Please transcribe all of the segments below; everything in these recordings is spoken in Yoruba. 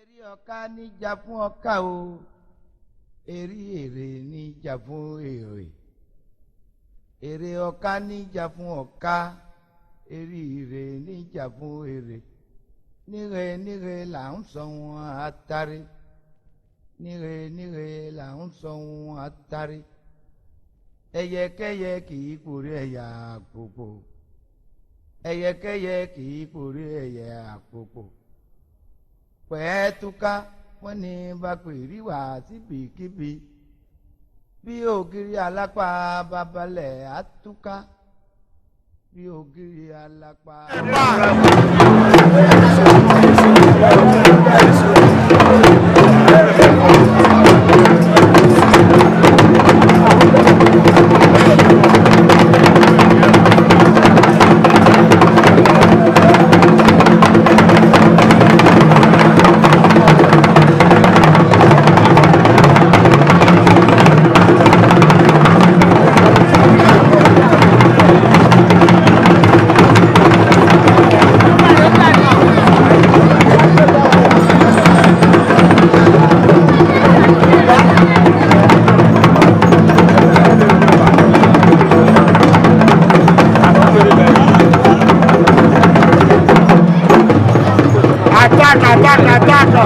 Eri ọ̀ka níjà fún ọ̀ka o, eri èrè níjà fún èrè. Èrè ọ̀ka níjà fún ọ̀ka, eri èrè níjà fún èrè. Níre níre là ń sọ wọn àtàrí, níre níre là ń sọ wọn àtàrí. Ẹyẹkẹ́yẹ kì í kórè ẹ̀yà àpòpò, ẹyẹkẹ́yẹ kì í kórè ẹ̀yà àpòpò. Pẹ̀ẹ́tùká wọ́n ní bá pè rí wá síbikíbi, bí ògiri alápá babalẹ̀ àtúká, bí ògiri alápá. Ataca!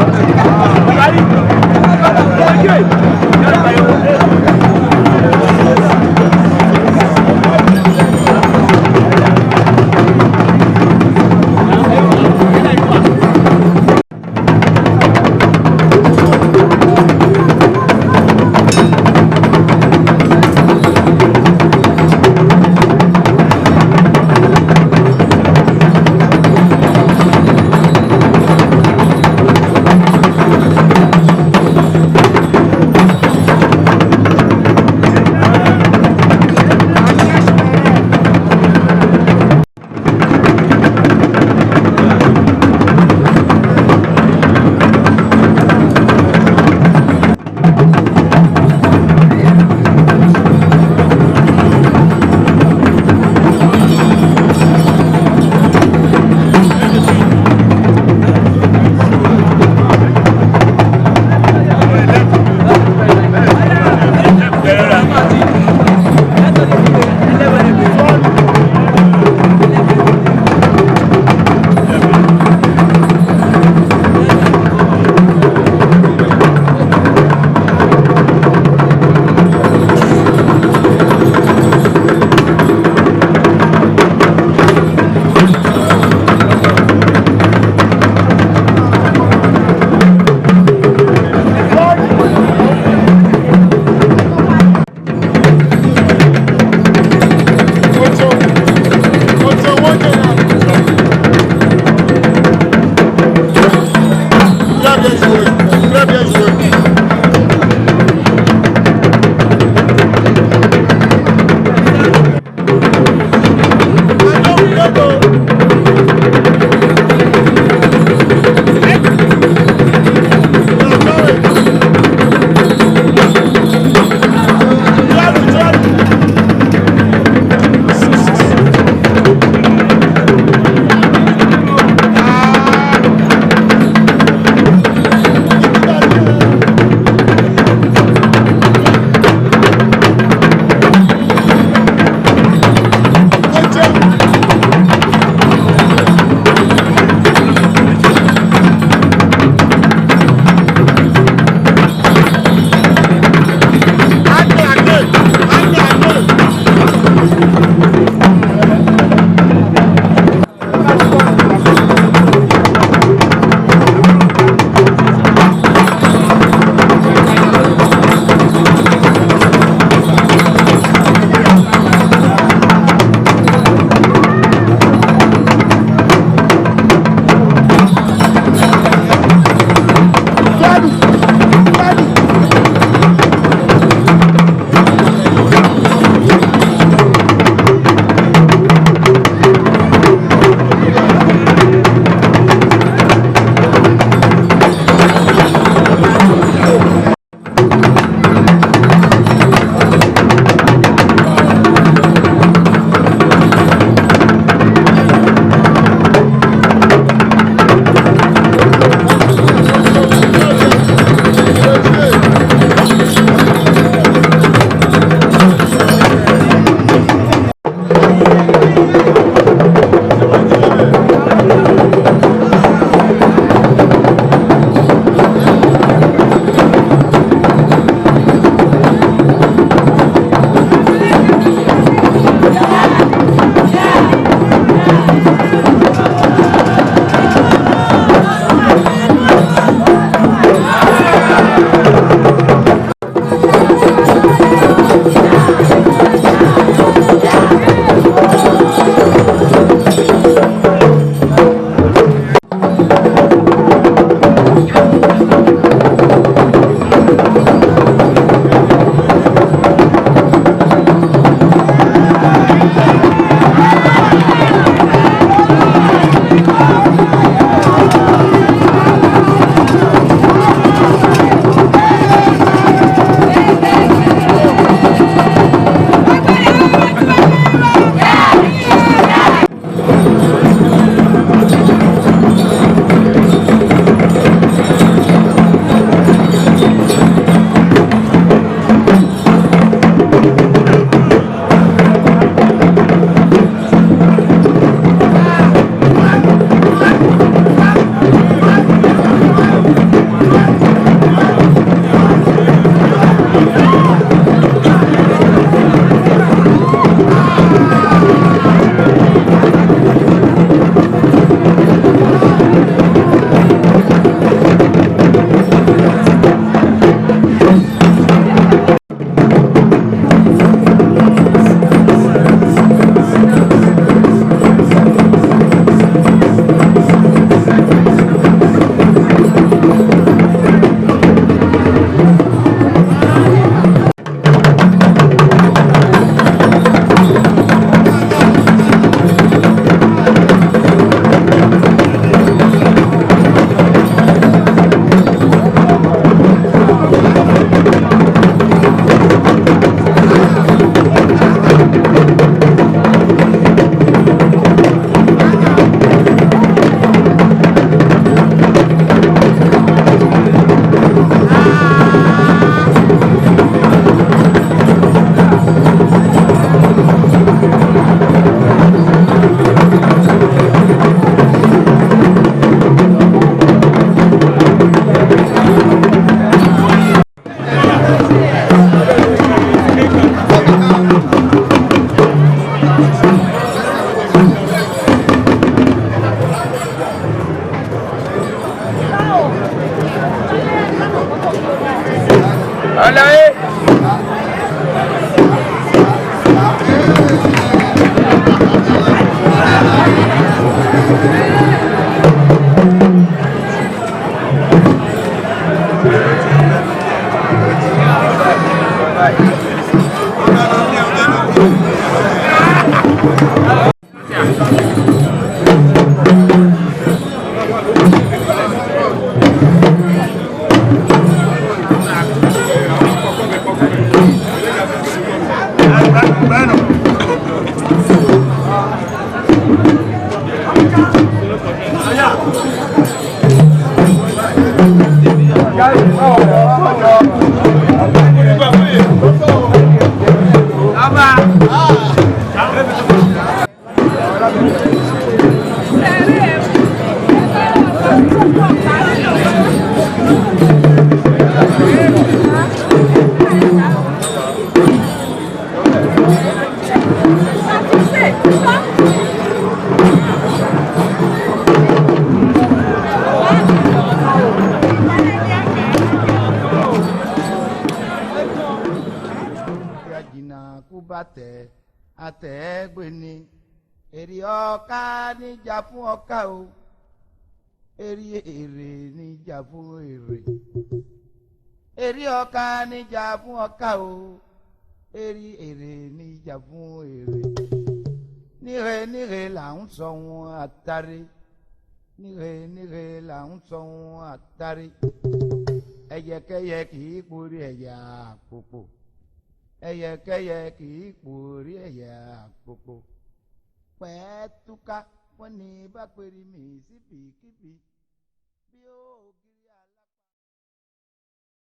àtẹ̀gbẹ̀ni èrè ọ̀ka níjà fún ọ̀ka o èrè èrè níjà fún èrè èrè ọ̀ka níjà fún ọ̀ka o èrè èrè níjà fún èrè níre níre là ń sọ wọn àtàrí níre níre là ń sọ wọn àtàrí ẹyẹkẹyẹ kì í porí ẹyà àpòpò ẹyẹkẹyẹ kì í porí ẹyà àpòpò pẹ́ẹ́túká wọ́n ní bá pèrè mí síbìkíbi bí ó.